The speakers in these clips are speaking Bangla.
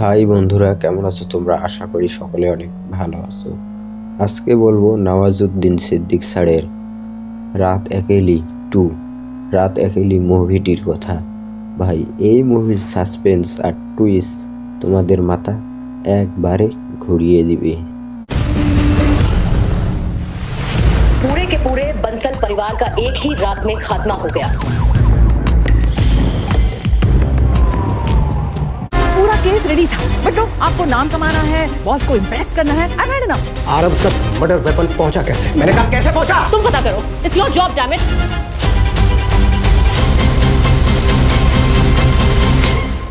হাই বন্ধুরা, কেমন আছো তোমরা? আশা করি সকলে অনেক ভালো আছো। আজকে বলবো নওয়াজুদ্দিন সিদ্দিক স্যারের রাত একেলি 2 রাত একেলি মুভিটির কথা। ভাই, এই মুভির সাসপেন্স আর টুইস্ট তোমাদের মাথা একবারে ঘুরিয়ে দিবে। पूरे के पूरे बंसल परिवार का एक ही रात में खात्मा हो गया। पूरा केस रेडी था, बट नो, आपको नाम कमाना है, बॉस को इम्प्रेस करना है। I had enough. आरब तक मर्डर वेपन पहुंचा कैसे? मैंने कहा कैसे पहुंचा? तुम पता करो, it's your job, damn it.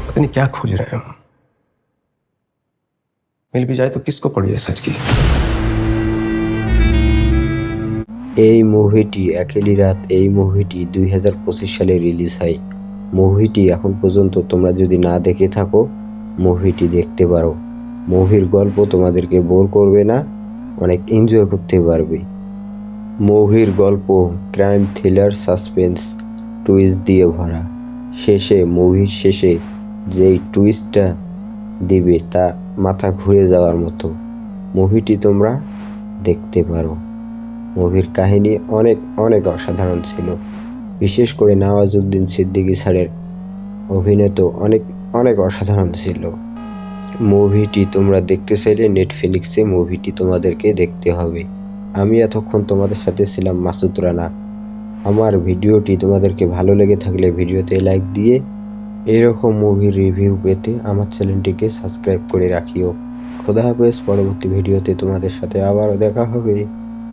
पता नहीं क्या खोज रहे हैं हम। मिल भी जाए तो किसको पड़ी है सच की? এই মুভিটি একেলি রাত, এই মুভিটি 2025 সালে রিলিজ হয়। মুভিটি এখন পর্যন্ত তোমরা যদি না দেখে থাকো, মুভিটি দেখতে পারো। মুভির গল্প তোমাদেরকে বোর করবে না, অনেক এনজয় করতে পারবে। মুভির গল্প ক্রাইম, থ্রিলার, সাসপেন্স, টুইস্ট দিয়ে ভরা। মুভির শেষে যেই টুইস্টটা দিবে তা মাথা ঘুরে যাওয়ার মতো। মুভিটি তোমরা দেখতে পারো। মুভির কাহিনী অনেক অনেক অসাধারণ ছিল। বিশেষ করে নওয়াজুদ্দিন সিদ্দিকী স্যারের অভিনয় তো অনেক অনেক অসাধারণ ছিল। মুভিটি তোমরা দেখতে চাইলে নেটফ্লিক্সে মুভিটি তোমাদেরকে দেখতে হবে। আমি এতক্ষণ তোমাদের সাথে ছিলাম মাসুদ রানা। আমার ভিডিওটি তোমাদেরকে ভালো লেগে থাকলে ভিডিওতে লাইক দিয়ে এরকম মুভির রিভিউ পেতে আমার চ্যানেলটিকে সাবস্ক্রাইব করে রাখিও। খোদা হাফেজ। পরবর্তী ভিডিওতে তোমাদের সাথে আবারও দেখা হবে।